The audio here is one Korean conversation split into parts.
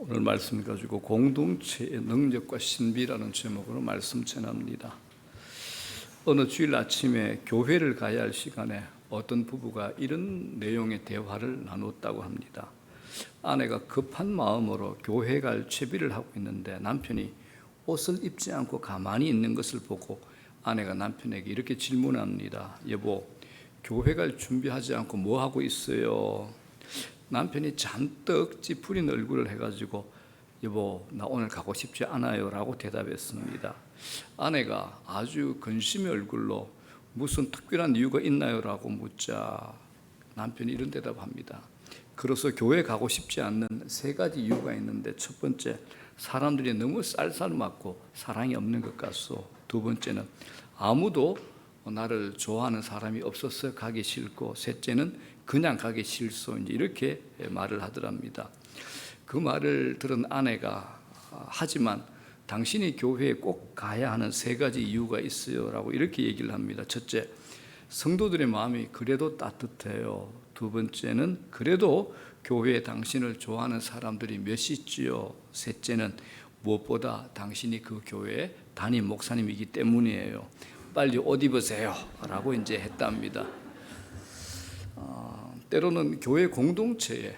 오늘 말씀 가지고 공동체의 능력과 신비라는 제목으로 말씀 전합니다. 어느 주일 아침에 교회를 가야 할 시간에 어떤 부부가 이런 내용의 대화를 나눴다고 합니다. 아내가 급한 마음으로 교회 갈 채비를 하고 있는데 남편이 옷을 입지 않고 가만히 있는 것을 보고 아내가 남편에게 이렇게 질문합니다. 여보, 교회 갈 준비하지 않고 뭐 하고 있어요? 남편이 잔뜩 찌푸린 얼굴을 해가지고 여보, 나 오늘 가고 싶지 않아요 라고 대답했습니다. 아내가 아주 근심의 얼굴로 무슨 특별한 이유가 있나요? 라고 묻자 남편이 이런 대답합니다. 그래서 교회 가고 싶지 않는 세 가지 이유가 있는데, 첫 번째, 사람들이 너무 쌀쌀맞고 사랑이 없는 것 같소. 두 번째는 아무도 나를 좋아하는 사람이 없어서 가기 싫고, 셋째는 그냥 가기 싫소. 이렇게 말을 하더랍니다. 그 말을 들은 아내가 하지만 당신이 교회에 꼭 가야 하는 세 가지 이유가 있어요 라고 이렇게 얘기를 합니다. 첫째, 성도들의 마음이 그래도 따뜻해요. 두 번째는 그래도 교회에 당신을 좋아하는 사람들이 몇 있지요. 셋째는 무엇보다 당신이 그 교회의 담임 목사님이기 때문이에요. 빨리 옷 입으세요 라고 이제 했답니다. 때로는 교회 공동체에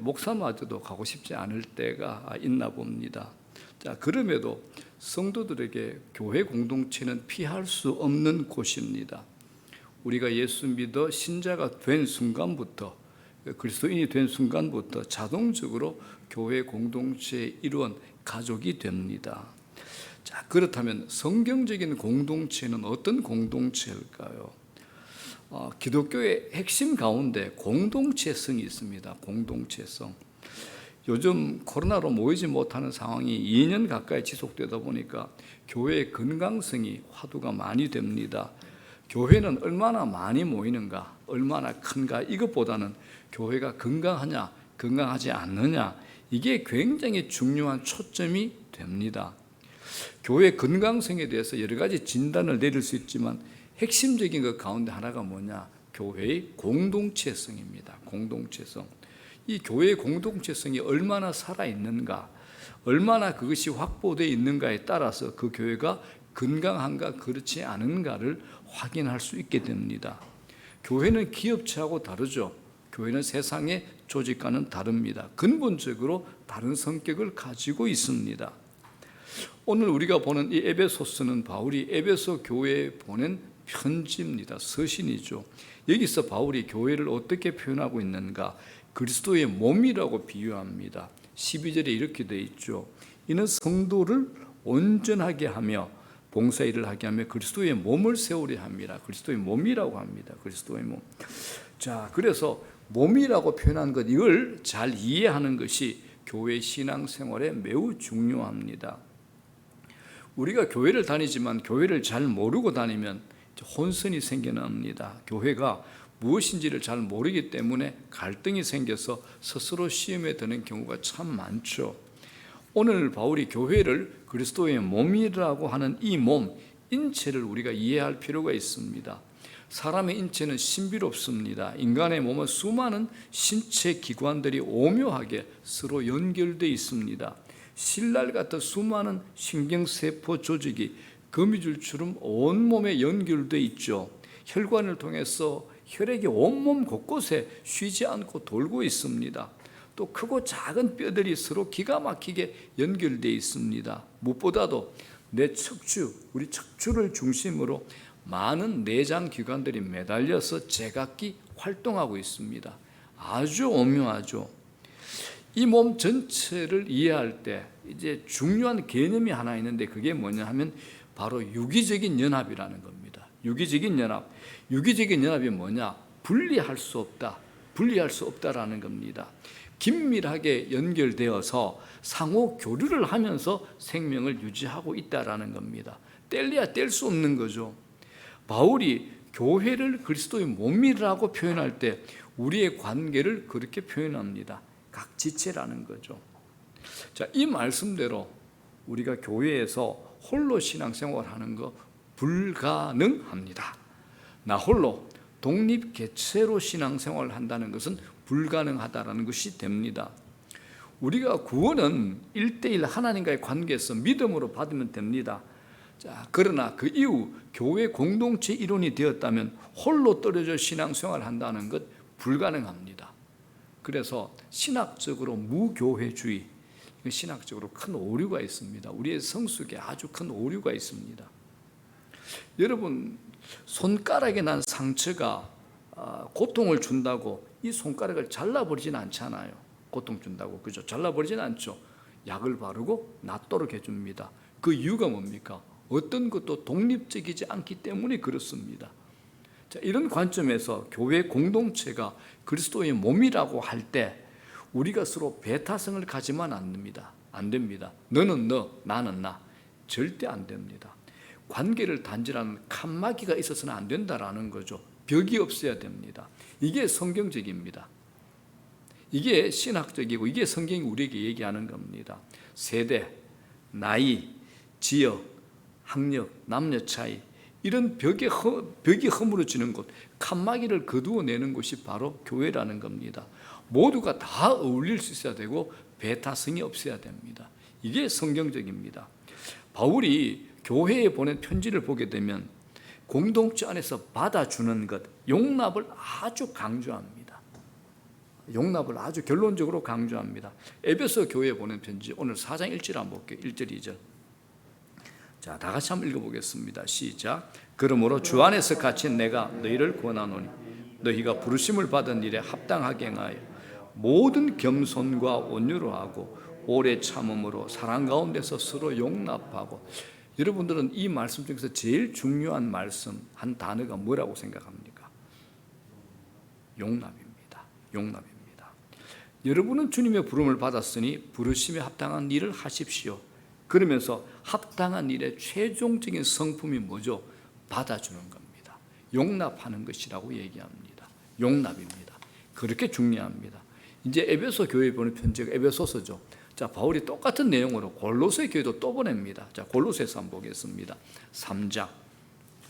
목사마저도 가고 싶지 않을 때가 있나 봅니다. 자, 그럼에도 성도들에게 교회 공동체는 피할 수 없는 곳입니다. 우리가 예수 믿어 신자가 된 순간부터, 그리스도인이 된 순간부터 자동적으로 교회 공동체의 일원, 가족이 됩니다. 자, 그렇다면 성경적인 공동체는 어떤 공동체일까요? 기독교의 핵심 가운데 공동체성이 있습니다. 공동체성. 요즘 코로나로 모이지 못하는 상황이 2년 가까이 지속되다 보니까 교회의 건강성이 화두가 많이 됩니다. 교회는 얼마나 많이 모이는가, 얼마나 큰가, 이것보다는 교회가 건강하냐, 건강하지 않느냐, 이게 굉장히 중요한 초점이 됩니다. 교회 건강성에 대해서 여러 가지 진단을 내릴 수 있지만 핵심적인 것 가운데 하나가 뭐냐? 교회의 공동체성입니다. 공동체성. 이 교회의 공동체성이 얼마나 살아있는가, 얼마나 그것이 확보되어 있는가에 따라서 그 교회가 건강한가 그렇지 않은가를 확인할 수 있게 됩니다. 교회는 기업체하고 다르죠. 교회는 세상의 조직과는 다릅니다. 근본적으로 다른 성격을 가지고 있습니다. 오늘 우리가 보는 이 에베소서는 바울이 에베소 교회에 보낸 편지입니다. 서신이죠. 여기서 바울이 교회를 어떻게 표현하고 있는가? 그리스도의 몸이라고 비유합니다. 12절에 이렇게 되어 있죠. 이는 성도를 온전하게 하며 봉사일을 하게 하며 그리스도의 몸을 세우려 합니다. 그리스도의 몸이라고 합니다. 그리스도의 몸. 자, 그래서 몸이라고 표현한 것, 이걸 잘 이해하는 것이 교회 신앙생활에 매우 중요합니다. 우리가 교회를 다니지만 교회를 잘 모르고 다니면 혼선이 생겨납니다. 교회가 무엇인지를 잘 모르기 때문에 갈등이 생겨서 스스로 시험에 드는 경우가 참 많죠. 오늘 바울이 교회를 그리스도의 몸이라고 하는 이 몸, 인체를 우리가 이해할 필요가 있습니다. 사람의 인체는 신비롭습니다. 인간의 몸은 수많은 신체 기관들이 오묘하게 서로 연결되어 있습니다. 신랄 같은 수많은 신경세포 조직이 거미줄처럼 온몸에 연결되어 있죠. 혈관을 통해서 혈액이 온몸 곳곳에 쉬지 않고 돌고 있습니다. 또 크고 작은 뼈들이 서로 기가 막히게 연결되어 있습니다. 무엇보다도 내 척추, 우리 척추를 중심으로 많은 내장 기관들이 매달려서 제각기 활동하고 있습니다. 아주 오묘하죠. 이 몸 전체를 이해할 때 이제 중요한 개념이 하나 있는데, 그게 뭐냐 하면 바로 유기적인 연합이라는 겁니다. 유기적인 연합. 유기적인 연합이 뭐냐? 분리할 수 없다. 분리할 수 없다라는 겁니다. 긴밀하게 연결되어서 상호 교류를 하면서 생명을 유지하고 있다라는 겁니다. 뗄래야 뗄 수 없는 거죠. 바울이 교회를 그리스도의 몸이라고 표현할 때 우리의 관계를 그렇게 표현합니다. 각 지체라는 거죠. 자, 이 말씀대로 우리가 교회에서 홀로 신앙생활하는 거 불가능합니다. 나 홀로 독립 개체로 신앙생활을 한다는 것은 불가능하다는 것이 됩니다. 우리가 구원은 1대1 하나님과의 관계에서 믿음으로 받으면 됩니다. 자, 그러나 그 이후 교회 공동체 일원이 되었다면 홀로 떨어져 신앙생활을 한다는 것 불가능합니다. 그래서 신학적으로 무교회주의, 신학적으로 큰 오류가 있습니다. 우리의 성숙에 아주 큰 오류가 있습니다. 여러분, 손가락에 난 상처가 고통을 준다고 이 손가락을 잘라버리진 않잖아요. 고통 준다고, 그죠? 잘라버리진 않죠. 약을 바르고 낫도록 해줍니다. 그 이유가 뭡니까? 어떤 것도 독립적이지 않기 때문에 그렇습니다. 자, 이런 관점에서 교회 공동체가 그리스도의 몸이라고 할 때 우리가 서로 배타성을 가지면 안 됩니다. 안 됩니다. 너는 너, 나는 나. 절대 안 됩니다. 관계를 단절하는 칸막이가 있어서는 안 된다라는 거죠. 벽이 없어야 됩니다. 이게 성경적입니다. 이게 신학적이고 이게 성경이 우리에게 얘기하는 겁니다. 세대, 나이, 지역, 학력, 남녀 차이, 이런 벽이 허물어지는 곳, 칸막이를 거두어내는 곳이 바로 교회라는 겁니다. 모두가 다 어울릴 수 있어야 되고 배타성이 없어야 됩니다. 이게 성경적입니다. 바울이 교회에 보낸 편지를 보게 되면 공동체 안에서 받아주는 것, 용납을 아주 강조합니다. 용납을 아주 결론적으로 강조합니다. 에베소 교회에 보낸 편지, 오늘 4장 1절 한번 볼게요. 1절 2절. 자, 다 같이 한번 읽어보겠습니다. 시작. 그러므로 주 안에서 갇힌 내가 너희를 권하노니 너희가 부르심을 받은 일에 합당하게 행하여 모든 겸손과 온유로 하고 오래 참음으로 사랑 가운데서 서로 용납하고. 여러분들은 이 말씀 중에서 제일 중요한 말씀 한 단어가 뭐라고 생각합니까? 용납입니다. 용납입니다. 여러분은 주님의 부름을 받았으니 부르심에 합당한 일을 하십시오. 그러면서 합당한 일의 최종적인 성품이 뭐죠? 받아주는 겁니다. 용납하는 것이라고 얘기합니다. 용납입니다. 그렇게 중요합니다. 이제 에베소 교회에 보낸 편지가 에베소서죠. 자, 바울이 똑같은 내용으로 골로새 교회도 또 보냅니다. 자, 골로새서 한번 보겠습니다. 3장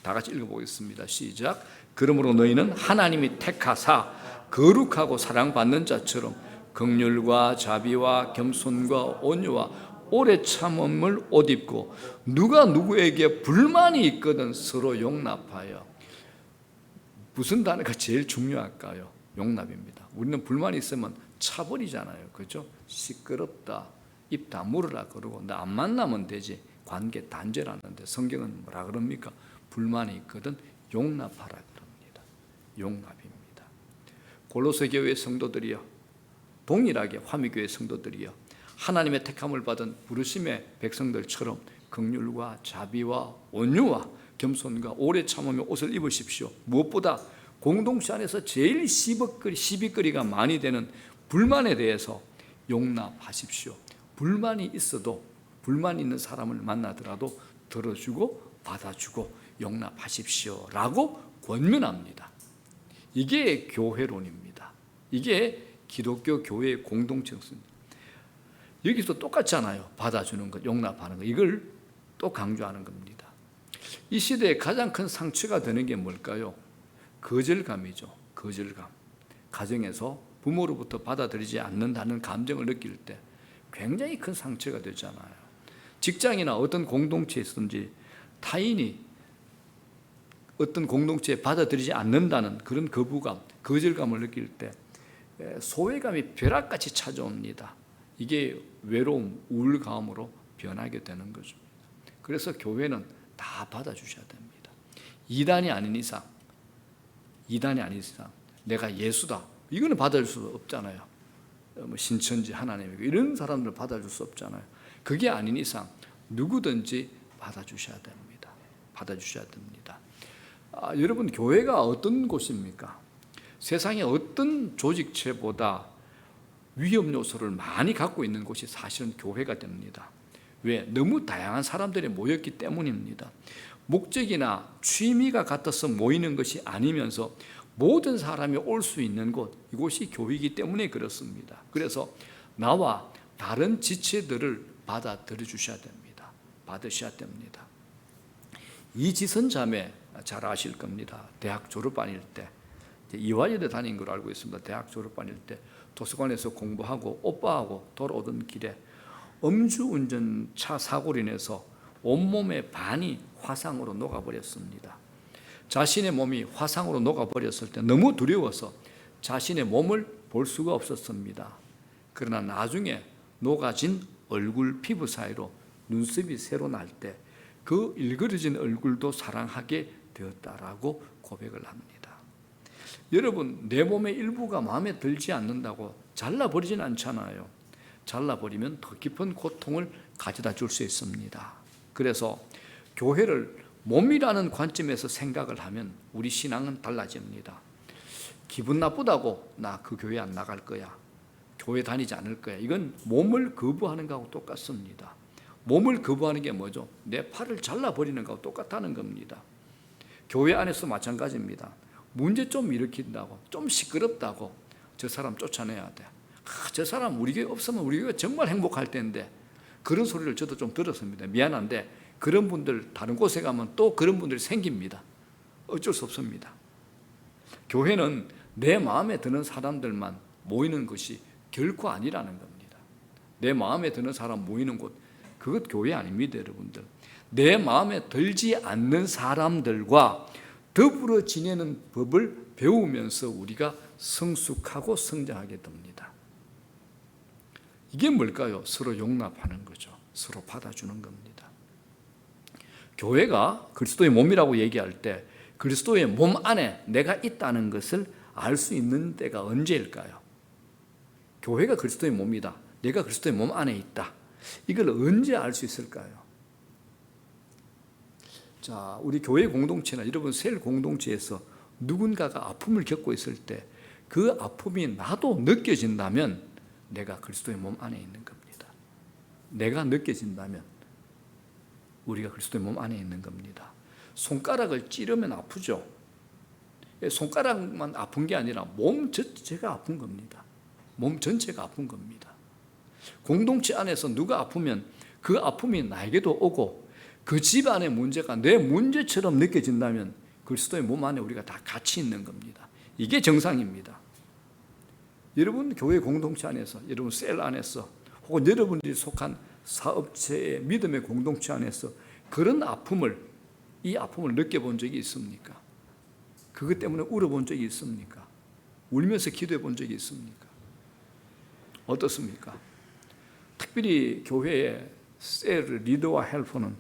다 같이 읽어보겠습니다. 시작. 그러므로 너희는 하나님이 택하사 거룩하고 사랑받는 자처럼 긍휼과 자비와 겸손과 온유와 오래 참음을 옷 입고 누가 누구에게 불만이 있거든 서로 용납하여. 무슨 단어가 제일 중요할까요? 용납입니다. 우리는 불만이 있으면 차버리잖아요. 그죠? 시끄럽다, 입 다물으라 그러고 나 안 만나면 되지. 관계 단절하는데 성경은 뭐라 그럽니까? 불만이 있거든 용납하라 그럽니다. 용납입니다. 골로새 교회 성도들이요, 동일하게 화미교회 성도들이요, 하나님의 택함을 받은 부르심의 백성들처럼 긍휼과 자비와 온유와 겸손과 오래 참으며 옷을 입으십시오. 무엇보다 공동체 안에서 제일 시비거리가 많이 되는 불만에 대해서 용납하십시오. 불만이 있어도 불만 있는 사람을 만나더라도 들어주고 받아주고 용납하십시오 라고 권면합니다. 이게 교회론입니다. 이게 기독교 교회의 공동체입니다. 여기서 똑같잖아요. 받아주는 것, 용납하는 것, 이걸 또 강조하는 겁니다. 이 시대에 가장 큰 상처가 되는 게 뭘까요? 거절감이죠. 거절감. 가정에서 부모로부터 받아들이지 않는다는 감정을 느낄 때 굉장히 큰 상처가 되잖아요. 직장이나 어떤 공동체에서든지 타인이 어떤 공동체에 받아들이지 않는다는 그런 거부감, 거절감을 느낄 때 소외감이 벼락같이 찾아옵니다. 이게 외로움, 우울감으로 변하게 되는 거죠. 그래서 교회는 다 받아주셔야 됩니다. 이단이 아닌 이상 내가 예수다, 이거는 받아줄 수 없잖아요. 뭐 신천지 하나님이고 이런 사람들은 받아줄 수 없잖아요. 그게 아닌 이상 누구든지 받아주셔야 됩니다. 받아주셔야 됩니다. 여러분, 교회가 어떤 곳입니까? 세상의 어떤 조직체보다 위험 요소를 많이 갖고 있는 곳이 사실은 교회가 됩니다. 왜? 너무 다양한 사람들이 모였기 때문입니다. 목적이나 취미가 같아서 모이는 것이 아니면서 모든 사람이 올 수 있는 곳, 이곳이 교회이기 때문에 그렇습니다. 그래서 나와 다른 지체들을 받아들여 주셔야 됩니다. 받으셔야 됩니다. 이지선 자매 잘 아실 겁니다. 대학 졸업반일 때 이화여대 다닌 걸 알고 있습니다. 대학 졸업반일 때 도서관에서 공부하고 오빠하고 돌아오던 길에 음주운전차 사고로 인해서 온몸의 반이 화상으로 녹아버렸습니다. 자신의 몸이 화상으로 녹아버렸을 때 너무 두려워서 자신의 몸을 볼 수가 없었습니다. 그러나 나중에 녹아진 얼굴 피부 사이로 눈썹이 새로 날 때 그 일그러진 얼굴도 사랑하게 되었다라고 고백을 합니다. 여러분, 내 몸의 일부가 마음에 들지 않는다고 잘라버리진 않잖아요. 잘라버리면 더 깊은 고통을 가져다 줄 수 있습니다. 그래서 교회를 몸이라는 관점에서 생각을 하면 우리 신앙은 달라집니다. 기분 나쁘다고 나 그 교회 안 나갈 거야, 교회 다니지 않을 거야, 이건 몸을 거부하는 것하고 똑같습니다. 몸을 거부하는 게 뭐죠? 내 팔을 잘라버리는 것하고 똑같다는 겁니다. 교회 안에서 마찬가지입니다. 문제 좀 일으킨다고, 좀 시끄럽다고 저 사람 쫓아내야 돼. 저 사람 우리 교회 없으면 우리 교회 정말 행복할 텐데, 그런 소리를 저도 좀 들었습니다. 미안한데 그런 분들 다른 곳에 가면 또 그런 분들이 생깁니다. 어쩔 수 없습니다. 교회는 내 마음에 드는 사람들만 모이는 것이 결코 아니라는 겁니다. 내 마음에 드는 사람 모이는 곳, 그것 교회 아닙니다, 여러분들. 내 마음에 들지 않는 사람들과 더불어 지내는 법을 배우면서 우리가 성숙하고 성장하게 됩니다. 이게 뭘까요? 서로 용납하는 거죠. 서로 받아주는 겁니다. 교회가 그리스도의 몸이라고 얘기할 때 그리스도의 몸 안에 내가 있다는 것을 알 수 있는 때가 언제일까요? 교회가 그리스도의 몸이다, 내가 그리스도의 몸 안에 있다, 이걸 언제 알 수 있을까요? 자, 우리 교회 공동체나 여러분 셀 공동체에서 누군가가 아픔을 겪고 있을 때 그 아픔이 나도 느껴진다면 내가 그리스도의 몸 안에 있는 겁니다. 내가 느껴진다면 우리가 그리스도의 몸 안에 있는 겁니다. 손가락을 찌르면 아프죠. 손가락만 아픈 게 아니라 몸 전체가 아픈 겁니다. 몸 전체가 아픈 겁니다. 공동체 안에서 누가 아프면 그 아픔이 나에게도 오고 그 집안의 문제가 내 문제처럼 느껴진다면 그리스도의 몸 안에 우리가 다 같이 있는 겁니다. 이게 정상입니다. 여러분 교회 공동체 안에서, 여러분 셀 안에서, 혹은 여러분들이 속한 사업체의 믿음의 공동체 안에서 그런 이 아픔을 느껴본 적이 있습니까? 그것 때문에 울어본 적이 있습니까? 울면서 기도해 본 적이 있습니까? 어떻습니까? 특별히 교회의 셀 리더와 헬퍼는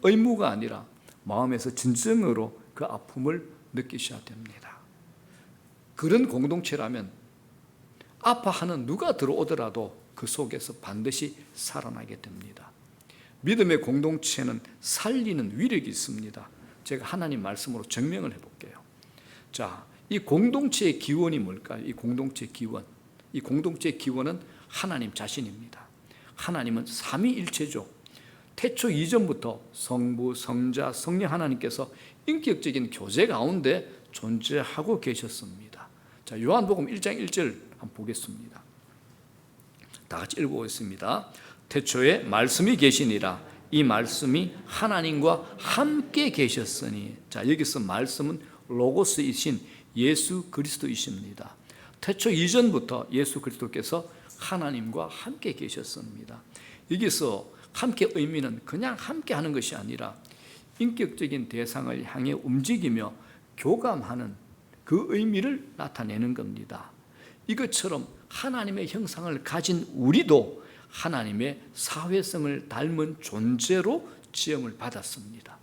의무가 아니라 마음에서 진정으로 그 아픔을 느끼셔야 됩니다. 그런 공동체라면 아파하는 누가 들어오더라도 그 속에서 반드시 살아나게 됩니다. 믿음의 공동체는 살리는 위력이 있습니다. 제가 하나님 말씀으로 증명을 해볼게요. 자, 이 공동체의 기원이 뭘까요? 이 공동체의 기원. 이 공동체의 기원은 하나님 자신입니다. 하나님은 삼위일체죠. 태초 이전부터 성부, 성자, 성령 하나님께서 인격적인 교제 가운데 존재하고 계셨습니다. 자, 요한복음 1장 1절 한번 보겠습니다. 다 같이 읽어보겠습니다. 태초에 말씀이 계시니라. 이 말씀이 하나님과 함께 계셨으니. 자, 여기서 말씀은 로고스이신 예수 그리스도이십니다. 태초 이전부터 예수 그리스도께서 하나님과 함께 계셨습니다. 여기서 함께 의미는 그냥 함께 하는 것이 아니라 인격적인 대상을 향해 움직이며 교감하는 그 의미를 나타내는 겁니다. 이것처럼 하나님의 형상을 가진 우리도 하나님의 사회성을 닮은 존재로 지음을 받았습니다.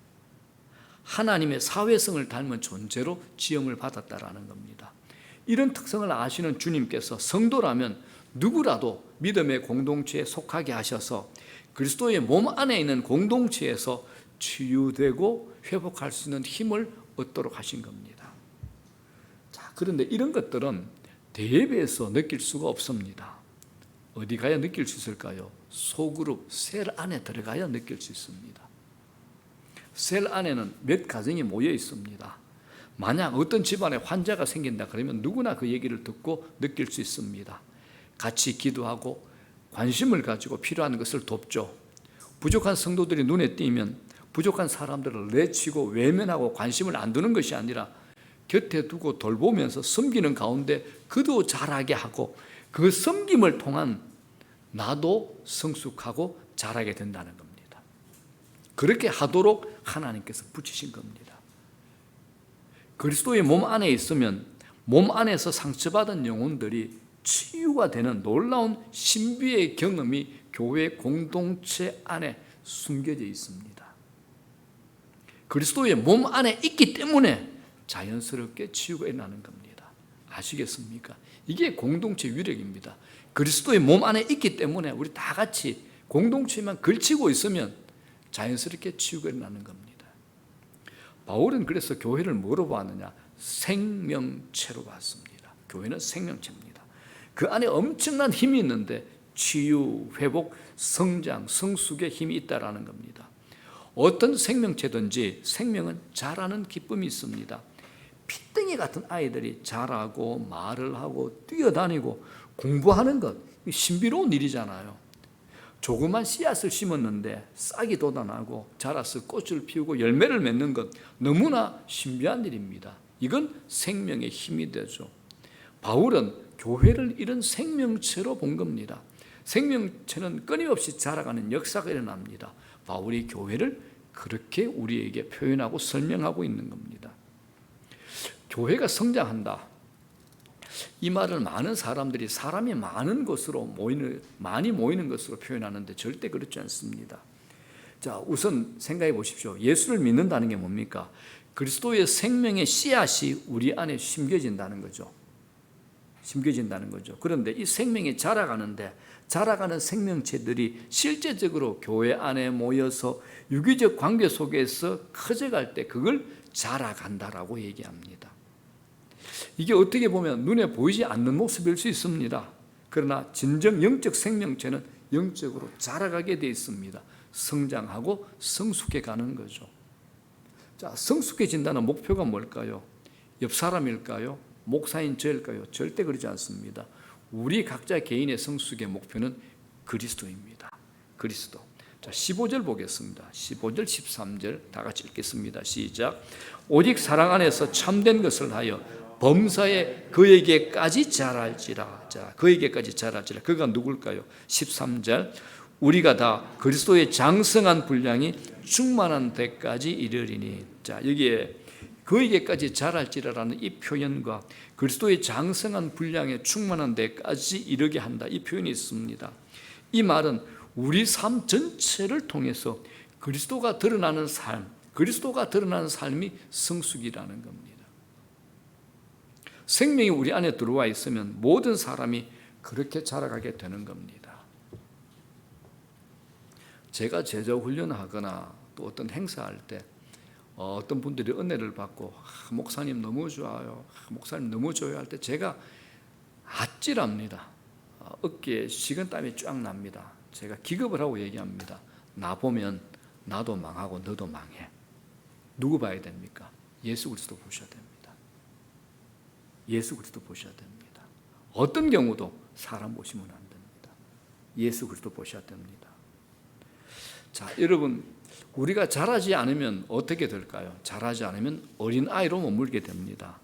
하나님의 사회성을 닮은 존재로 지음을 받았다라는 겁니다. 이런 특성을 아시는 주님께서 성도라면 누구라도 믿음의 공동체에 속하게 하셔서 그리스도의 몸 안에 있는 공동체에서 치유되고 회복할 수 있는 힘을 얻도록 하신 겁니다. 자, 그런데 이런 것들은 대회에서 느낄 수가 없습니다. 어디 가야 느낄 수 있을까요? 소그룹, 셀 안에 들어가야 느낄 수 있습니다. 셀 안에는 몇 가정이 모여 있습니다. 만약 어떤 집안에 환자가 생긴다 그러면 누구나 그 얘기를 듣고 느낄 수 있습니다. 같이 기도하고 관심을 가지고 필요한 것을 돕죠. 부족한 성도들이 눈에 띄면 부족한 사람들을 내치고 외면하고 관심을 안 두는 것이 아니라 곁에 두고 돌보면서 섬기는 가운데 그도 자라게 하고 그 섬김을 통한 나도 성숙하고 자라게 된다는 겁니다. 그렇게 하도록 하나님께서 붙이신 겁니다. 그리스도의 몸 안에 있으면 몸 안에서 상처받은 영혼들이 치유가 되는 놀라운 신비의 경험이 교회 공동체 안에 숨겨져 있습니다. 그리스도의 몸 안에 있기 때문에 자연스럽게 치유가 일어나는 겁니다. 아시겠습니까? 이게 공동체 위력입니다. 그리스도의 몸 안에 있기 때문에 우리 다 같이 공동체만 걸치고 있으면 자연스럽게 치유가 일어나는 겁니다. 바울은 그래서 교회를 뭐로 봤느냐? 생명체로 봤습니다. 교회는 생명체입니다. 그 안에 엄청난 힘이 있는데 치유, 회복, 성장, 성숙의 힘이 있다라는 겁니다. 어떤 생명체든지 생명은 자라는 기쁨이 있습니다. 피덩이 같은 아이들이 자라고 말을 하고 뛰어다니고 공부하는 것, 신비로운 일이잖아요. 조그만 씨앗을 심었는데 싹이 돋아나고 자라서 꽃을 피우고 열매를 맺는 것, 너무나 신비한 일입니다. 이건 생명의 힘이 되죠. 바울은 교회를 이런 생명체로 본 겁니다. 생명체는 끊임없이 자라가는 역사가 일어납니다. 바울이 교회를 그렇게 우리에게 표현하고 설명하고 있는 겁니다. 교회가 성장한다. 이 말을 많은 사람들이 사람이 많은 곳으로 많이 모이는 것으로 표현하는데 절대 그렇지 않습니다. 자, 우선 생각해 보십시오. 예수를 믿는다는 게 뭡니까? 그리스도의 생명의 씨앗이 우리 안에 심겨진다는 거죠. 심겨진다는 거죠. 그런데 이 생명이 자라가는데 자라가는 생명체들이 실제적으로 교회 안에 모여서 유기적 관계 속에서 커져갈 때 그걸 자라간다라고 얘기합니다. 이게 어떻게 보면 눈에 보이지 않는 모습일 수 있습니다. 그러나 진정 영적 생명체는 영적으로 자라가게 되어 있습니다. 성장하고 성숙해 가는 거죠. 자, 성숙해진다는 목표가 뭘까요? 옆 사람일까요? 목사인 저일까요? 절대 그러지 않습니다. 우리 각자 개인의 성숙의 목표는 그리스도입니다. 그리스도. 자, 15절 보겠습니다. 15절, 13절 다 같이 읽겠습니다. 시작. 오직 사랑 안에서 참된 것을 하여 범사에 그에게까지 자랄지라. 자, 그에게까지 자랄지라. 그가 누굴까요? 13절. 우리가 다 그리스도의 장성한 분량이 충만한 데까지 이르리니. 자, 여기에 그에게까지 자랄지라라는 이 표현과 그리스도의 장성한 분량에 충만한 데까지 이르게 한다. 이 표현이 있습니다. 이 말은 우리 삶 전체를 통해서 그리스도가 드러나는 삶, 그리스도가 드러나는 삶이 성숙이라는 겁니다. 생명이 우리 안에 들어와 있으면 모든 사람이 그렇게 자라가게 되는 겁니다. 제가 제자 훈련하거나 또 어떤 행사할 때 어떤 분들이 은혜를 받고 목사님 너무 좋아요, 목사님 너무 좋아요 할 때 제가 아찔합니다. 어깨에 식은땀이 쫙 납니다. 제가 기겁을 하고 얘기합니다. 나 보면 나도 망하고 너도 망해. 누구 봐야 됩니까? 예수 그리스도 보셔야 됩니다. 예수 그리스도 보셔야 됩니다. 어떤 경우도 사람 보시면 안 됩니다. 예수 그리스도 보셔야 됩니다. 자, 여러분, 우리가 자라지 않으면 어떻게 될까요? 자라지 않으면 어린아이로 머물게 됩니다.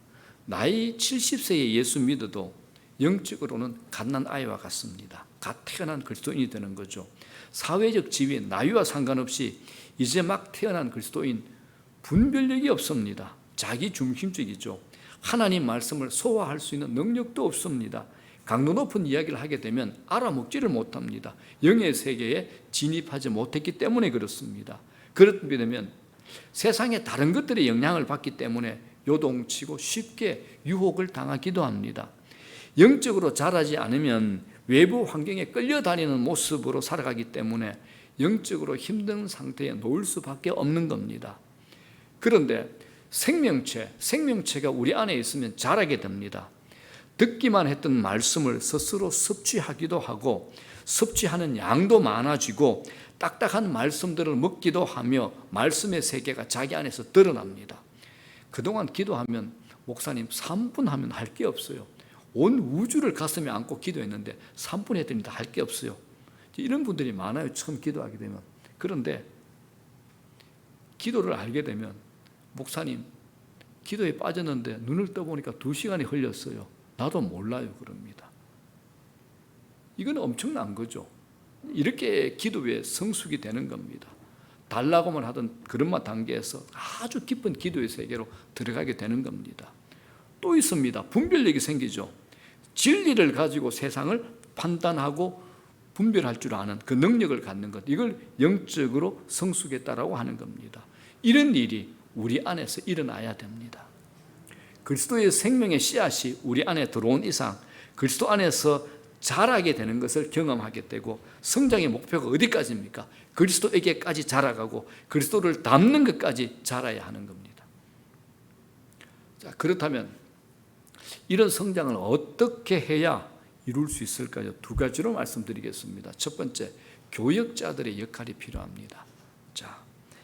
나이 70세에 예수 믿어도 영적으로는 갓난아이와 같습니다. 갓 태어난 그리스도인이 되는 거죠. 사회적 지위, 나이와 상관없이 이제 막 태어난 그리스도인 분별력이 없습니다. 자기 중심적이죠. 하나님 말씀을 소화할 수 있는 능력도 없습니다. 강도 높은 이야기를 하게 되면 알아먹지를 못합니다. 영의 세계에 진입하지 못했기 때문에 그렇습니다. 그렇게 되면 세상의 다른 것들의 영향을 받기 때문에 요동치고 쉽게 유혹을 당하기도 합니다. 영적으로 자라지 않으면 외부 환경에 끌려다니는 모습으로 살아가기 때문에 영적으로 힘든 상태에 놓일 수밖에 없는 겁니다. 그런데 생명체가 우리 안에 있으면 자라게 됩니다. 듣기만 했던 말씀을 스스로 섭취하기도 하고 섭취하는 양도 많아지고 딱딱한 말씀들을 먹기도 하며 말씀의 세계가 자기 안에서 드러납니다. 그동안 기도하면 목사님 3분 하면 할 게 없어요. 온 우주를 가슴에 안고 기도했는데 3분 했더니 다 할 게 없어요. 이런 분들이 많아요. 처음 기도하게 되면. 그런데 기도를 알게 되면 목사님 기도에 빠졌는데 눈을 떠보니까 2시간이 흘렸어요. 나도 몰라요. 그럽니다. 이건 엄청난 거죠. 이렇게 기도에 성숙이 되는 겁니다. 달라고만 하던 그런 단계에서 아주 깊은 기도의 세계로 들어가게 되는 겁니다. 또 있습니다. 분별력이 생기죠. 진리를 가지고 세상을 판단하고 분별할 줄 아는 그 능력을 갖는 것, 이걸 영적으로 성숙했다라고 하는 겁니다. 이런 일이 우리 안에서 일어나야 됩니다. 그리스도의 생명의 씨앗이 우리 안에 들어온 이상 그리스도 안에서 자라게 되는 것을 경험하게 되고, 성장의 목표가 어디까지입니까? 그리스도에게까지 자라가고 그리스도를 닮는 것까지 자라야 하는 겁니다. 자, 그렇다면 이런 성장을 어떻게 해야 이룰 수 있을까요? 2가지로 말씀드리겠습니다. 첫 번째, 교역자들의 역할이 필요합니다. 자,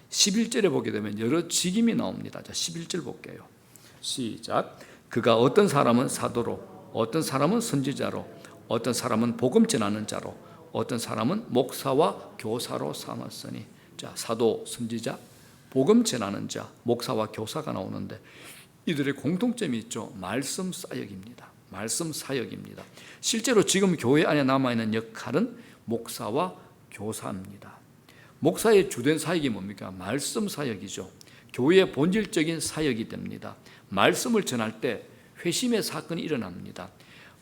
11절에 보게 되면 여러 직임이 나옵니다. 자, 11절 볼게요. 시작. 그가 어떤 사람은 사도로, 어떤 사람은 선지자로, 어떤 사람은 복음 전하는 자로, 어떤 사람은 목사와 교사로 삼았으니. 자, 사도, 선지자, 복음 전하는 자, 목사와 교사가 나오는데 이들의 공통점이 있죠. 말씀 사역입니다. 말씀 사역입니다. 실제로 지금 교회 안에 남아있는 역할은 목사와 교사입니다. 목사의 주된 사역이 뭡니까? 말씀 사역이죠. 교회의 본질적인 사역이 됩니다. 말씀을 전할 때 회심의 사건이 일어납니다.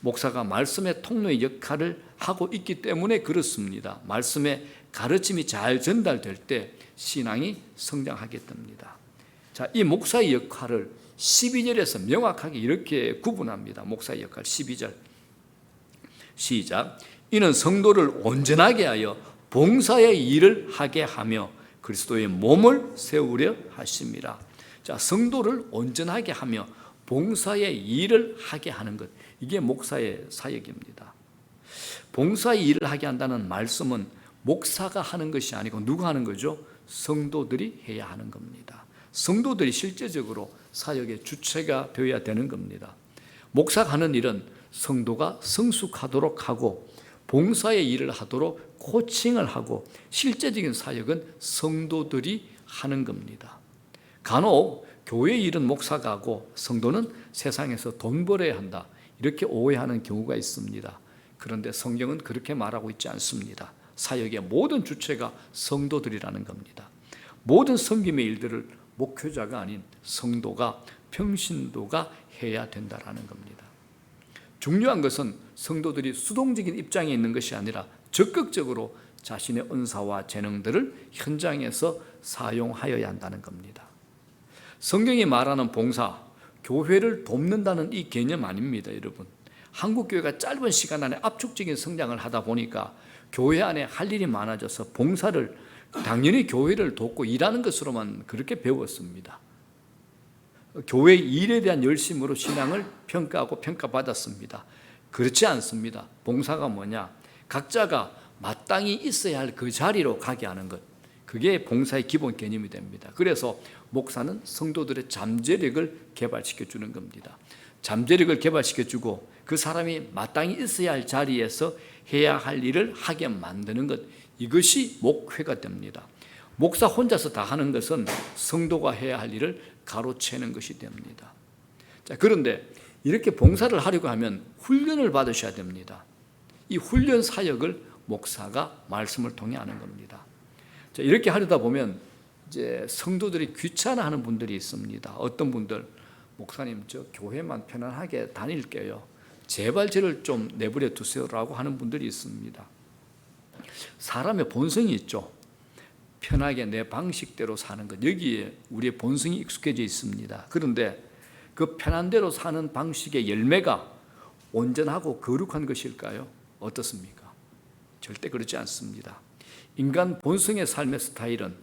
목사가 말씀의 통로의 역할을 하고 있기 때문에 그렇습니다. 말씀의 가르침이 잘 전달될 때 신앙이 성장하게 됩니다. 자, 이 목사의 역할을 12절에서 명확하게 이렇게 구분합니다. 목사의 역할 12절 시작. 이는 성도를 온전하게 하여 봉사의 일을 하게 하며 그리스도의 몸을 세우려 하십니다. 자, 성도를 온전하게 하며 봉사의 일을 하게 하는 것, 이게 목사의 사역입니다. 봉사의 일을 하게 한다는 말씀은 목사가 하는 것이 아니고 누가 하는 거죠? 성도들이 해야 하는 겁니다. 성도들이 실제적으로 사역의 주체가 되어야 되는 겁니다. 목사가 하는 일은 성도가 성숙하도록 하고 봉사의 일을 하도록 코칭을 하고, 실제적인 사역은 성도들이 하는 겁니다. 간혹 교회의 일은 목사가 하고 성도는 세상에서 돈 벌어야 한다, 이렇게 오해하는 경우가 있습니다. 그런데 성경은 그렇게 말하고 있지 않습니다. 사역의 모든 주체가 성도들이라는 겁니다. 모든 섬김의 일들을 목회자가 아닌 성도가, 평신도가 해야 된다라는 겁니다. 중요한 것은 성도들이 수동적인 입장에 있는 것이 아니라 적극적으로 자신의 은사와 재능들을 현장에서 사용하여야 한다는 겁니다. 성경이 말하는 봉사, 교회를 돕는다는 이 개념 아닙니다, 여러분. 한국교회가 짧은 시간 안에 압축적인 성장을 하다 보니까 교회 안에 할 일이 많아져서 봉사를 당연히 교회를 돕고 일하는 것으로만 그렇게 배웠습니다. 교회 일에 대한 열심으로 신앙을 평가하고 평가받았습니다. 그렇지 않습니다. 봉사가 뭐냐? 각자가 마땅히 있어야 할 그 자리로 가게 하는 것, 그게 봉사의 기본 개념이 됩니다. 그래서 목사는 성도들의 잠재력을 개발시켜 주는 겁니다. 잠재력을 개발시켜 주고 그 사람이 마땅히 있어야 할 자리에서 해야 할 일을 하게 만드는 것, 이것이 목회가 됩니다. 목사 혼자서 다 하는 것은 성도가 해야 할 일을 가로채는 것이 됩니다. 자, 그런데 이렇게 봉사를 하려고 하면 훈련을 받으셔야 됩니다. 이 훈련 사역을 목사가 말씀을 통해 하는 겁니다. 자, 이렇게 하려다 보면 이제 성도들이 귀찮아하는 분들이 있습니다. 어떤 분들, 목사님 저 교회만 편안하게 다닐게요, 제발 저를 좀 내버려 두세요라고 하는 분들이 있습니다. 사람의 본성이 있죠. 편하게 내 방식대로 사는 것, 여기에 우리의 본성이 익숙해져 있습니다. 그런데 그 편한 대로 사는 방식의 열매가 온전하고 거룩한 것일까요? 어떻습니까? 절대 그렇지 않습니다. 인간 본성의 삶의 스타일은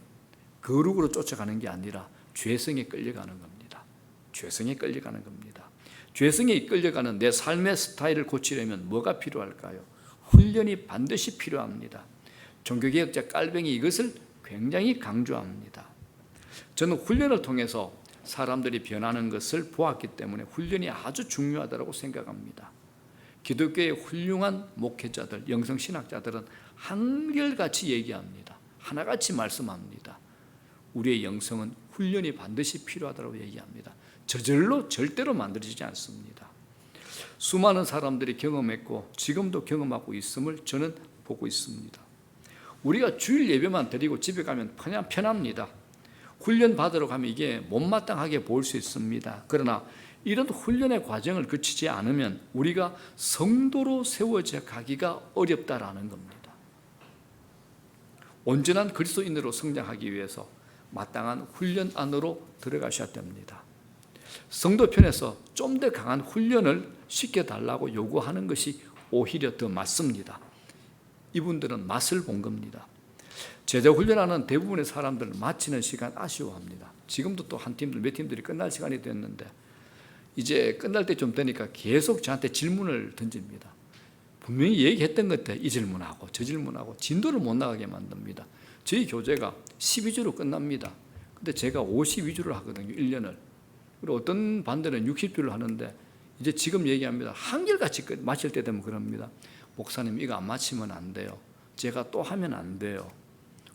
거룩으로 쫓아가는 게 아니라 죄성에 끌려가는 겁니다. 죄성에 끌려가는 겁니다. 죄성에 이끌려가는 내 삶의 스타일을 고치려면 뭐가 필요할까요? 훈련이 반드시 필요합니다. 종교개혁자 깔뱅이 이것을 굉장히 강조합니다. 저는 훈련을 통해서 사람들이 변하는 것을 보았기 때문에 훈련이 아주 중요하다고 생각합니다. 기독교의 훌륭한 목회자들, 영성신학자들은 한결같이 얘기합니다. 하나같이 말씀합니다. 우리의 영성은 훈련이 반드시 필요하다고 얘기합니다. 저절로 절대로 만들어지지 않습니다. 수많은 사람들이 경험했고 지금도 경험하고 있음을 저는 보고 있습니다. 우리가 주일 예배만 드리고 집에 가면 그냥 편합니다. 훈련 받으러 가면 이게 못마땅하게 보일 수 있습니다. 그러나 이런 훈련의 과정을 거치지 않으면 우리가 성도로 세워져 가기가 어렵다라는 겁니다. 온전한 그리스도인으로 성장하기 위해서 마땅한 훈련 안으로 들어가셔야 됩니다. 성도 편에서 좀 더 강한 훈련을 시켜달라고 요구하는 것이 오히려 더 맞습니다. 이분들은 맛을 본 겁니다. 제자 훈련하는 대부분의 사람들은 마치는 시간 아쉬워합니다. 지금도 또 한 팀들, 몇 팀들이 끝날 시간이 됐는데 이제 끝날 때 좀 되니까 계속 저한테 질문을 던집니다. 분명히 얘기했던 것들 이 질문하고 저 질문하고 진도를 못 나가게 만듭니다. 저희 교재가 12주로 끝납니다. 근데 제가 52주를 하거든요. 1년을. 그리고 어떤 반들은 60주를 하는데 이제 지금 얘기합니다. 한결같이 마칠 때 되면 그럽니다. 목사님 이거 안 마치면 안 돼요. 제가 또 하면 안 돼요.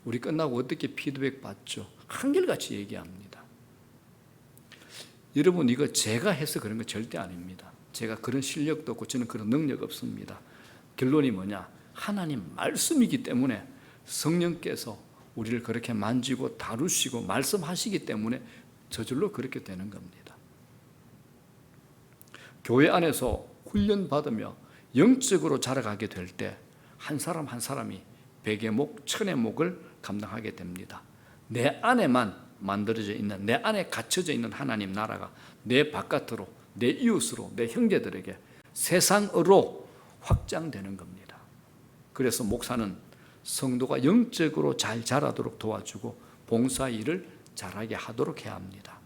우리 끝나고 어떻게 피드백 받죠? 한결같이 얘기합니다. 여러분 이거 제가 해서 그런 거 절대 아닙니다. 제가 그런 실력도 없고 저는 그런 능력 없습니다. 결론이 뭐냐? 하나님 말씀이기 때문에 성령께서 우리를 그렇게 만지고 다루시고 말씀하시기 때문에 저절로 그렇게 되는 겁니다. 교회 안에서 훈련받으며 영적으로 자라가게 될 때 한 사람 한 사람이 백의 목, 천의 목을 감당하게 됩니다. 내 안에만 만들어져 있는, 내 안에 갇혀져 있는 하나님 나라가 내 바깥으로, 내 이웃으로, 내 형제들에게 세상으로 확장되는 겁니다. 그래서 목사는 성도가 영적으로 잘 자라도록 도와주고 봉사일을 잘하게 하도록 해야 합니다.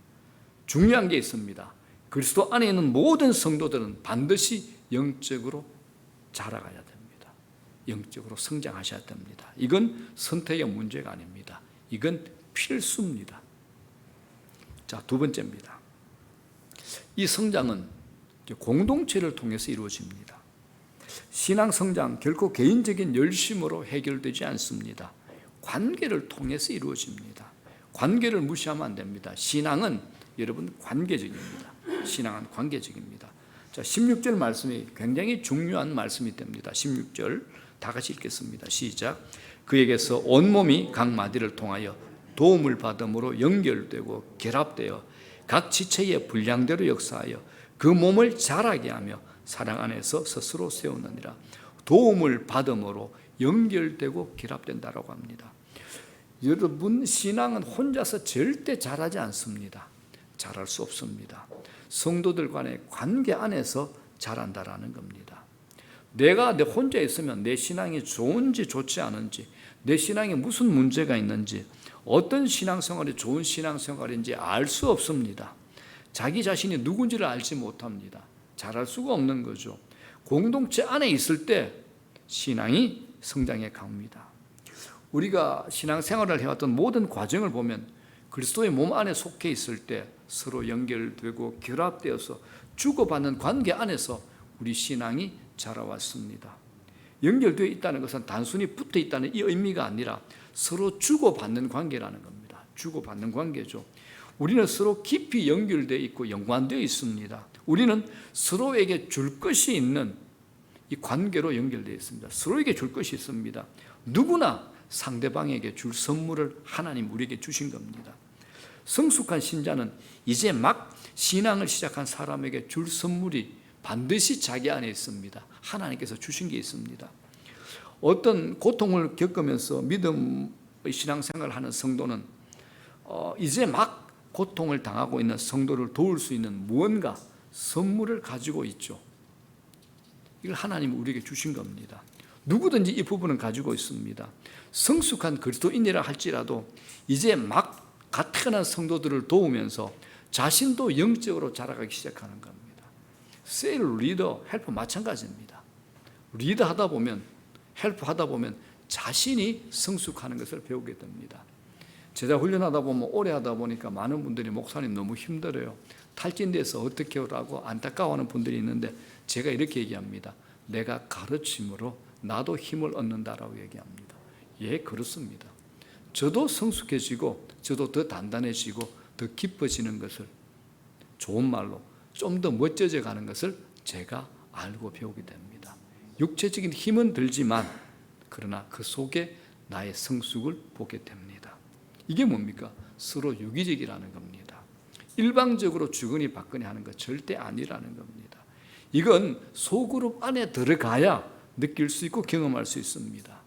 중요한 게 있습니다. 그리스도 안에 있는 모든 성도들은 반드시 영적으로 자라가야 됩니다. 영적으로 성장하셔야 됩니다. 이건 선택의 문제가 아닙니다. 이건 필수입니다. 자, 두 번째입니다. 이 성장은 공동체를 통해서 이루어집니다. 신앙 성장 결코 개인적인 열심으로 해결되지 않습니다. 관계를 통해서 이루어집니다. 관계를 무시하면 안 됩니다. 신앙은 여러분 관계적입니다. 신앙은 관계적입니다. 자, 16절 말씀이 굉장히 중요한 말씀이 됩니다. 16절 다 같이 읽겠습니다. 시작. 그에게서 온몸이 각 마디를 통하여 도움을 받음으로 연결되고 결합되어 각 지체의 분량대로 역사하여 그 몸을 자라게 하며 사랑 안에서 스스로 세우느니라. 도움을 받음으로 연결되고 결합된다라고 합니다. 여러분 신앙은 혼자서 절대 잘하지 않습니다. 잘할 수 없습니다. 성도들 간의 관계 안에서 잘한다라는 겁니다. 내가 내 혼자 있으면 내 신앙이 좋은지 좋지 않은지, 내 신앙에 무슨 문제가 있는지, 어떤 신앙생활이 좋은 신앙생활인지 알 수 없습니다. 자기 자신이 누군지를 알지 못합니다. 잘할 수가 없는 거죠. 공동체 안에 있을 때 신앙이 성장해 갑니다. 우리가 신앙생활을 해왔던 모든 과정을 보면 그리스도의 몸 안에 속해 있을 때 서로 연결되고 결합되어서 주고받는 관계 안에서 우리 신앙이 자라왔습니다. 연결되어 있다는 것은 단순히 붙어 있다는 이 의미가 아니라 서로 주고받는 관계라는 겁니다. 주고받는 관계죠. 우리는 서로 깊이 연결되어 있고 연관되어 있습니다. 우리는 서로에게 줄 것이 있는 이 관계로 연결되어 있습니다. 서로에게 줄 것이 있습니다. 누구나 상대방에게 줄 선물을 하나님 우리에게 주신 겁니다. 성숙한 신자는 이제 막 신앙을 시작한 사람에게 줄 선물이 반드시 자기 안에 있습니다. 하나님께서 주신 게 있습니다. 어떤 고통을 겪으면서 믿음의 신앙생활을 하는 성도는 이제 막 고통을 당하고 있는 성도를 도울 수 있는 무언가 선물을 가지고 있죠. 이걸 하나님이 우리에게 주신 겁니다. 누구든지 이 부분은 가지고 있습니다. 성숙한 그리스도인이라 할지라도 이제 막 갓 태어난 성도들을 도우면서 자신도 영적으로 자라가기 시작하는 겁니다. 세일 리더, 헬퍼 마찬가지입니다. 리더 하다 보면, 헬퍼 하다 보면 자신이 성숙하는 것을 배우게 됩니다. 제자 훈련하다 보면 오래 하다 보니까 많은 분들이 목사님 너무 힘들어요. 탈진돼서 어떻게 하라고 안타까워하는 분들이 있는데 제가 이렇게 얘기합니다. 내가 가르침으로 나도 힘을 얻는다라고 얘기합니다. 예, 그렇습니다. 저도 성숙해지고 저도 더 단단해지고 더 깊어지는 것을 좋은 말로 좀 더 멋져져 가는 것을 제가 알고 배우게 됩니다. 육체적인 힘은 들지만 그러나 그 속에 나의 성숙을 보게 됩니다. 이게 뭡니까? 서로 유기적이라는 겁니다. 일방적으로 주거니 받거니 하는 것 절대 아니라는 겁니다. 이건 소그룹 안에 들어가야 느낄 수 있고 경험할 수 있습니다.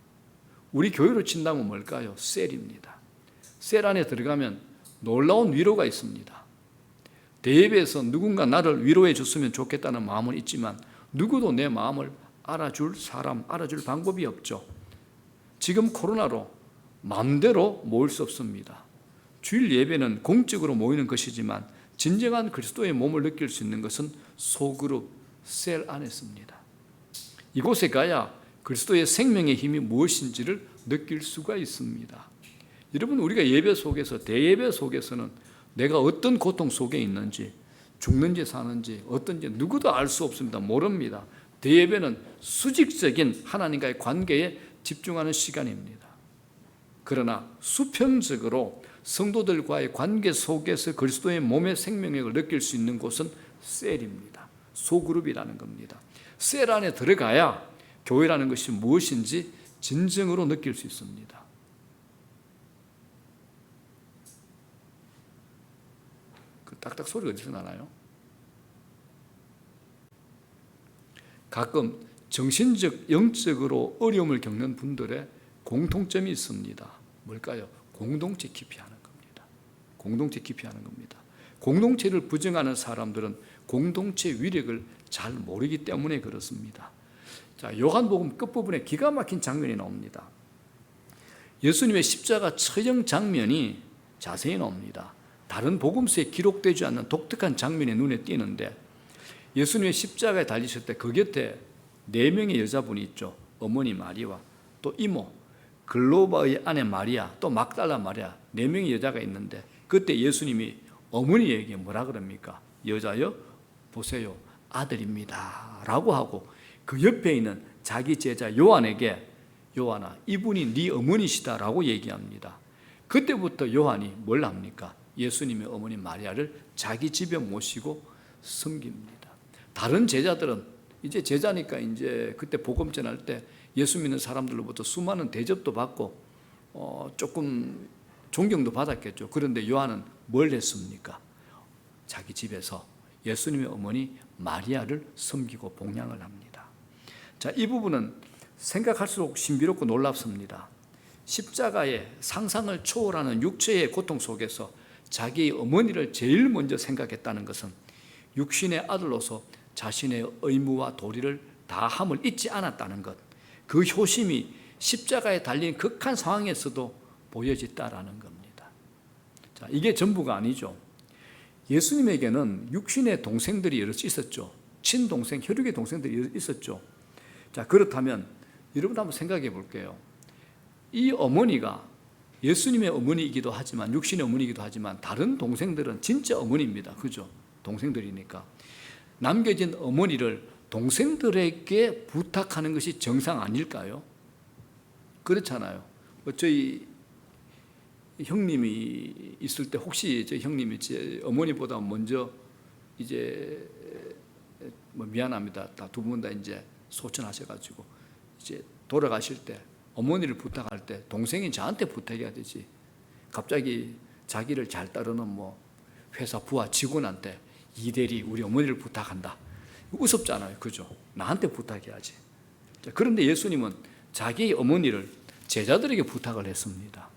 우리 교회로 친다면 뭘까요? 셀입니다. 셀 안에 들어가면 놀라운 위로가 있습니다. 대예배에서 누군가 나를 위로해 줬으면 좋겠다는 마음은 있지만 누구도 내 마음을 알아줄 사람, 알아줄 방법이 없죠. 지금 코로나로 마음대로 모일 수 없습니다. 주일 예배는 공적으로 모이는 것이지만 진정한 그리스도의 몸을 느낄 수 있는 것은 소그룹, 셀 안에 있습니다. 이곳에 가야 그리스도의 생명의 힘이 무엇인지를 느낄 수가 있습니다. 여러분, 우리가 예배 속에서, 대예배 속에서는 내가 어떤 고통 속에 있는지, 죽는지 사는지 어떤지 누구도 알 수 없습니다. 모릅니다. 대예배는 수직적인 하나님과의 관계에 집중하는 시간입니다. 그러나 수평적으로 성도들과의 관계 속에서 그리스도의 몸의 생명력을 느낄 수 있는 곳은 셀입니다. 소그룹이라는 겁니다. 셀 안에 들어가야 교회라는 것이 무엇인지 진정으로 느낄 수 있습니다. 그 딱딱 소리가 어디서 나나요? 가끔 정신적, 영적으로 어려움을 겪는 분들의 공통점이 있습니다. 뭘까요? 공동체 기피하는 겁니다. 공동체 기피하는 겁니다. 공동체를 부정하는 사람들은 공동체 위력을 잘 모르기 때문에 그렇습니다. 자, 요한복음 끝부분에 기가 막힌 장면이 나옵니다. 예수님의 십자가 처형 장면이 자세히 나옵니다. 다른 복음서에 기록되지 않는 독특한 장면이 눈에 띄는데 예수님의 십자가에 달리실 때 그 곁에 4명의 여자분이 있죠. 어머니 마리아와 또 이모, 글로바의 아내 마리아, 또 막달라 마리아 4명의 여자가 있는데 그때 예수님이 어머니에게 뭐라 그럽니까? 여자여 보세요, 아들입니다 라고 하고 그 옆에 있는 자기 제자 요한에게 요한아, 이분이 네 어머니시다 라고 얘기합니다. 그때부터 요한이 뭘 합니까? 예수님의 어머니 마리아를 자기 집에 모시고 섬깁니다. 다른 제자들은 이제 제자니까 이제 그때 복음 전할 때 예수 믿는 사람들로부터 수많은 대접도 받고 조금 존경도 받았겠죠. 그런데 요한은 뭘 했습니까? 자기 집에서 예수님의 어머니 마리아를 섬기고 봉양을 합니다. 자, 이 부분은 생각할수록 신비롭고 놀랍습니다. 십자가의 상상을 초월하는 육체의 고통 속에서 자기의 어머니를 제일 먼저 생각했다는 것은 육신의 아들로서 자신의 의무와 도리를 다함을 잊지 않았다는 것, 그 효심이 십자가에 달린 극한 상황에서도 보여졌다라는 겁니다. 자, 이게 전부가 아니죠. 예수님에게는 육신의 동생들이 여럿 있었죠. 친동생, 혈육의 동생들이 있었죠. 자, 그렇다면 여러분 한번 생각해 볼게요. 이 어머니가 예수님의 어머니이기도 하지만 육신의 어머니이기도 하지만 다른 동생들은 진짜 어머니입니다. 그죠? 동생들이니까. 남겨진 어머니를 동생들에게 부탁하는 것이 정상 아닐까요? 그렇잖아요. 저희 형님이 있을 때 혹시 저 형님이 제 어머니보다 먼저 이제 뭐 미안합니다. 다 두 분 다 이제 소천하셔가지고 이제 돌아가실 때 어머니를 부탁할 때 동생이 저한테 부탁해야 되지. 갑자기 자기를 잘 따르는 뭐 회사 부하 직원한테 이대리 우리 어머니를 부탁한다. 우습잖아요. 그죠? 나한테 부탁해야지. 자, 그런데 예수님은 자기 어머니를 제자들에게 부탁을 했습니다.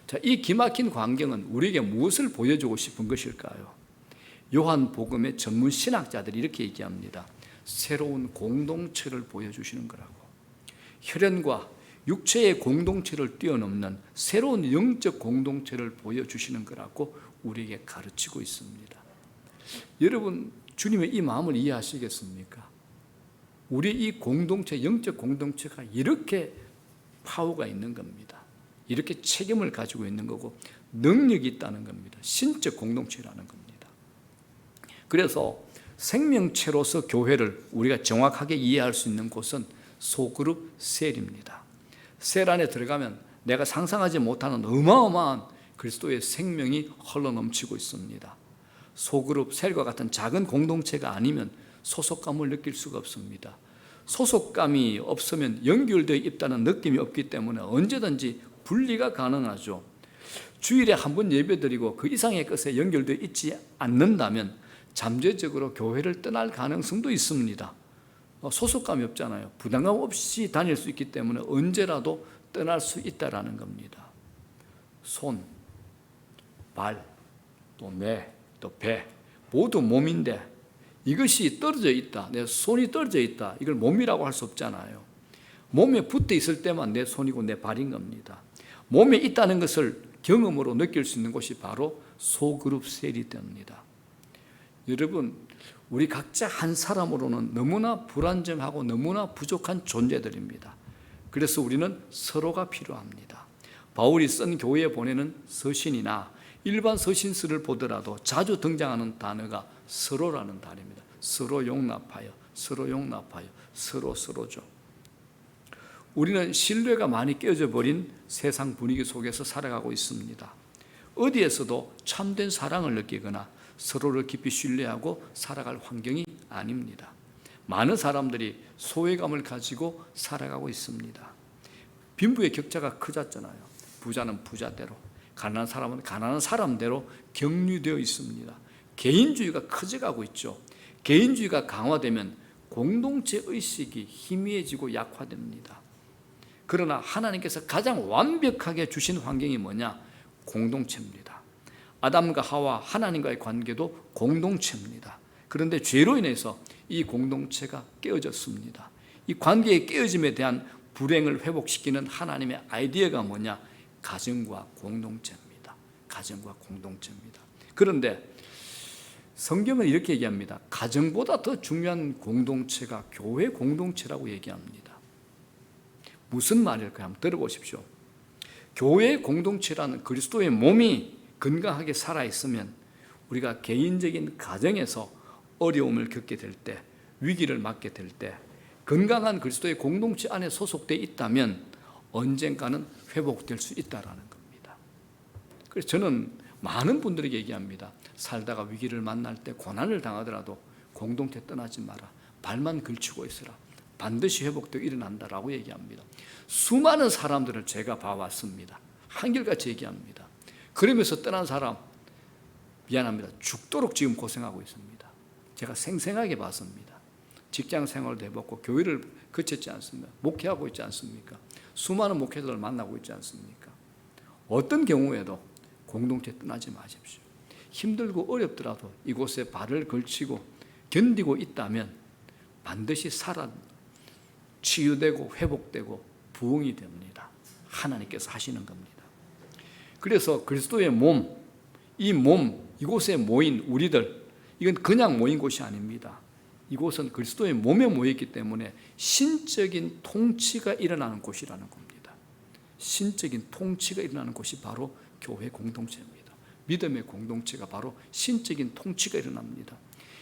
자, 이 기막힌 광경은 우리에게 무엇을 보여주고 싶은 것일까요? 요한복음의 전문 신학자들이 이렇게 얘기합니다. 새로운 공동체를 보여주시는 거라고. 혈연과 육체의 공동체를 뛰어넘는 새로운 영적 공동체를 보여주시는 거라고 우리에게 가르치고 있습니다. 여러분, 주님의 이 마음을 이해하시겠습니까? 우리 이 공동체, 영적 공동체가 이렇게 파워가 있는 겁니다. 이렇게 책임을 가지고 있는 거고 능력이 있다는 겁니다. 신적 공동체라는 겁니다. 그래서 생명체로서 교회를 우리가 정확하게 이해할 수 있는 곳은 소그룹 셀입니다. 셀 안에 들어가면 내가 상상하지 못하는 어마어마한 그리스도의 생명이 흘러넘치고 있습니다. 소그룹, 셀과 같은 작은 공동체가 아니면 소속감을 느낄 수가 없습니다. 소속감이 없으면 연결되어 있다는 느낌이 없기 때문에 언제든지 분리가 가능하죠. 주일에 한 번 예배드리고 그 이상의 것에 연결되어 있지 않는다면 잠재적으로 교회를 떠날 가능성도 있습니다. 소속감이 없잖아요. 부담감 없이 다닐 수 있기 때문에 언제라도 떠날 수 있다라는 겁니다. 손, 발, 또 뇌, 또 배 모두 몸인데 이것이 떨어져 있다, 내 손이 떨어져 있다, 이걸 몸이라고 할 수 없잖아요. 몸에 붙어 있을 때만 내 손이고 내 발인 겁니다. 몸에 있다는 것을 경험으로 느낄 수 있는 곳이 바로 소그룹 셀이 됩니다. 여러분, 우리 각자 한 사람으로는 너무나 불완전하고 너무나 부족한 존재들입니다. 그래서 우리는 서로가 필요합니다. 바울이 쓴 교회에 보내는 서신이나 일반 서신서를 보더라도 자주 등장하는 단어가 서로라는 단어입니다. 서로 용납하여, 서로 용납하여, 서로죠. 우리는 신뢰가 많이 깨져 버린 세상 분위기 속에서 살아가고 있습니다. 어디에서도 참된 사랑을 느끼거나 서로를 깊이 신뢰하고 살아갈 환경이 아닙니다. 많은 사람들이 소외감을 가지고 살아가고 있습니다. 빈부의 격차가 커졌잖아요. 부자는 부자대로, 가난한 사람은 가난한 사람대로 격리되어 있습니다. 개인주의가 커져가고 있죠. 개인주의가 강화되면 공동체 의식이 희미해지고 약화됩니다. 그러나 하나님께서 가장 완벽하게 주신 환경이 뭐냐? 공동체입니다. 아담과 하와 하나님과의 관계도 공동체입니다. 그런데 죄로 인해서 이 공동체가 깨어졌습니다. 이 관계의 깨어짐에 대한 불행을 회복시키는 하나님의 아이디어가 뭐냐? 가정과 공동체입니다. 가정과 공동체입니다. 그런데 성경은 이렇게 얘기합니다. 가정보다 더 중요한 공동체가 교회 공동체라고 얘기합니다. 무슨 말일까요? 한번 들어보십시오. 교회 공동체라는 그리스도의 몸이 건강하게 살아있으면 우리가 개인적인 가정에서 어려움을 겪게 될 때, 위기를 맞게 될 때 건강한 그리스도의 공동체 안에 소속되어 있다면 언젠가는 회복될 수 있다는 겁니다. 그래서 저는 많은 분들에게 얘기합니다. 살다가 위기를 만날 때 고난을 당하더라도 공동체 떠나지 마라. 발만 걸치고 있으라. 반드시 회복되어 일어난다라고 얘기합니다. 수많은 사람들을 제가 봐왔습니다. 한결같이 얘기합니다. 그러면서 떠난 사람 미안합니다. 죽도록 지금 고생하고 있습니다. 제가 생생하게 봤습니다. 직장 생활도 해봤고 교회를 거쳤지 않습니까? 목회하고 있지 않습니까? 수많은 목회자들을 만나고 있지 않습니까? 어떤 경우에도 공동체 떠나지 마십시오. 힘들고 어렵더라도 이곳에 발을 걸치고 견디고 있다면 반드시 치유되고 회복되고 부흥이 됩니다. 하나님께서 하시는 겁니다. 그래서 그리스도의 몸, 이곳에 모인 우리들, 이건 그냥 모인 곳이 아닙니다. 이곳은 그리스도의 몸에 모였기 때문에 신적인 통치가 일어나는 곳이라는 겁니다. 신적인 통치가 일어나는 곳이 바로 교회 공동체입니다. 믿음의 공동체가 바로 신적인 통치가 일어납니다.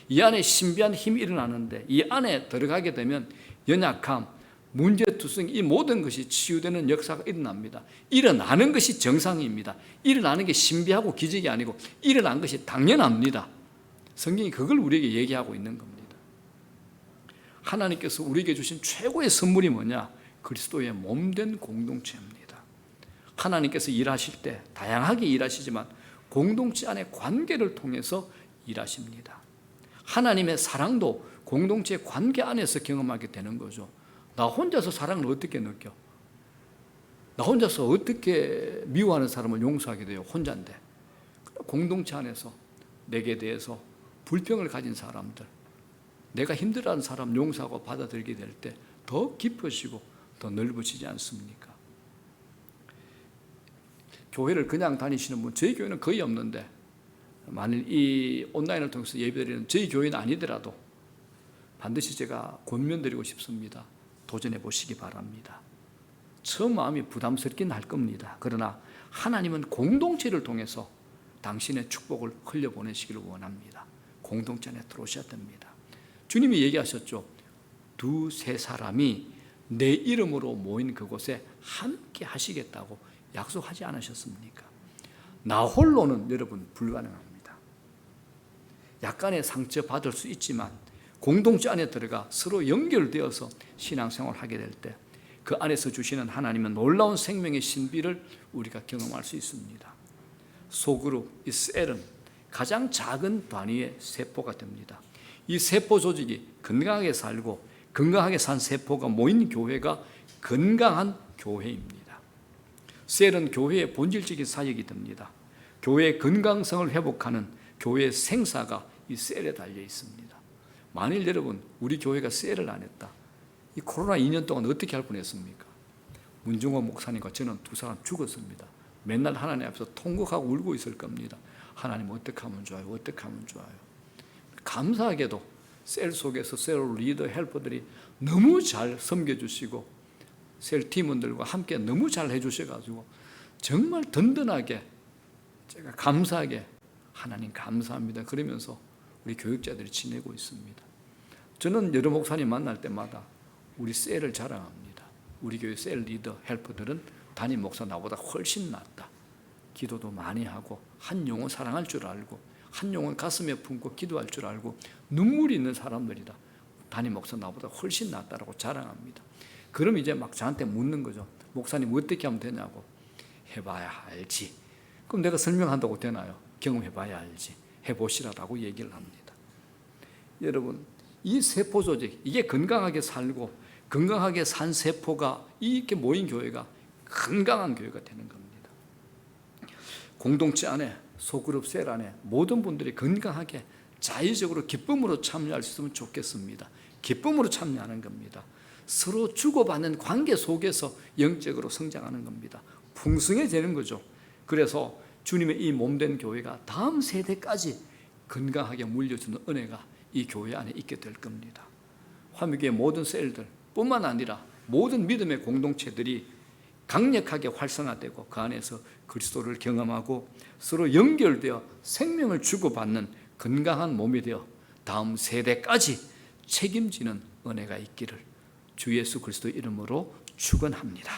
이 안에 신비한 힘이 일어나는데 이 안에 들어가게 되면 연약함, 문제투성, 이 모든 것이 치유되는 역사가 일어납니다. 일어나는 것이 정상입니다. 일어나는 게 신비하고 기적이 아니고 일어난 것이 당연합니다. 성경이 그걸 우리에게 얘기하고 있는 겁니다. 하나님께서 우리에게 주신 최고의 선물이 뭐냐? 그리스도의 몸된 공동체입니다. 하나님께서 일하실 때 다양하게 일하시지만 공동체 안의 관계를 통해서 일하십니다. 하나님의 사랑도 공동체 관계 안에서 경험하게 되는 거죠. 나 혼자서 사랑을 어떻게 느껴? 나 혼자서 어떻게 미워하는 사람을 용서하게 돼요? 혼자인데. 공동체 안에서 내게 대해서 불평을 가진 사람들, 내가 힘들어하는 사람 용서하고 받아들이게 될 때 더 깊어지고 더 넓어지지 않습니까? 교회를 그냥 다니시는 분, 저희 교회는 거의 없는데 만일 이 온라인을 통해서 예배드리는 저희 교회는 아니더라도 반드시 제가 권면드리고 싶습니다. 도전해 보시기 바랍니다. 처음 마음이 부담스럽긴 할 겁니다. 그러나 하나님은 공동체를 통해서 당신의 축복을 흘려보내시기를 원합니다. 공동체 안에 들어오셔야 됩니다. 주님이 얘기하셨죠. 두세 사람이 내 이름으로 모인 그곳에 함께 하시겠다고 약속하지 않으셨습니까? 나 홀로는 여러분 불가능합니다. 약간의 상처 받을 수 있지만 공동체 안에 들어가 서로 연결되어서 신앙생활을 하게 될 때 그 안에서 주시는 하나님의 놀라운 생명의 신비를 우리가 경험할 수 있습니다. 소그룹, 이 셀은 가장 작은 단위의 세포가 됩니다. 이 세포 조직이 건강하게 살고 건강하게 산 세포가 모인 교회가 건강한 교회입니다. 셀은 교회의 본질적인 사역이 됩니다. 교회의 건강성을 회복하는 교회의 생사가 이 셀에 달려 있습니다. 만일 여러분 우리 교회가 셀을 안 했다, 이 코로나 2년 동안 어떻게 할 뻔했습니까? 문중호 목사님과 저는 두 사람 죽었습니다. 맨날 하나님 앞에서 통곡하고 울고 있을 겁니다. 하나님 어떻게 하면 좋아요? 어떻게 하면 좋아요? 감사하게도 셀 속에서 셀 리더 헬퍼들이 너무 잘 섬겨주시고 셀 팀원들과 함께 너무 잘 해주셔가지고 정말 든든하게 제가 감사하게 하나님 감사합니다 그러면서 우리 교육자들이 지내고 있습니다. 저는 여러 목사님 만날 때마다 우리 셀을 자랑합니다. 우리 교회 셀 리더 헬퍼들은 담임 목사 나보다 훨씬 낫다. 기도도 많이 하고 한 영혼 사랑할 줄 알고 한 영혼 가슴에 품고 기도할 줄 알고 눈물이 있는 사람들이다. 담임 목사 나보다 훨씬 낫다라고 자랑합니다. 그럼 이제 막 저한테 묻는 거죠. 목사님 어떻게 하면 되냐고. 해봐야 알지. 그럼 내가 설명한다고 되나요? 경험해봐야 알지. 해보시라고 얘기를 합니다. 여러분, 이 세포 조직, 이게 건강하게 살고 건강하게 산 세포가 이렇게 모인 교회가 건강한 교회가 되는 겁니다. 공동체 안에, 소그룹 셀 안에 모든 분들이 건강하게 자의적으로 기쁨으로 참여할 수 있으면 좋겠습니다. 기쁨으로 참여하는 겁니다. 서로 주고받는 관계 속에서 영적으로 성장하는 겁니다. 풍성해지는 거죠. 그래서 주님의 이 몸된 교회가 다음 세대까지 건강하게 물려주는 은혜가 이 교회 안에 있게 될 겁니다. 화미교의 모든 셀들 뿐만 아니라 모든 믿음의 공동체들이 강력하게 활성화되고 그 안에서 그리스도를 경험하고 서로 연결되어 생명을 주고받는 건강한 몸이 되어 다음 세대까지 책임지는 은혜가 있기를 주 예수 그리스도 이름으로 축원합니다.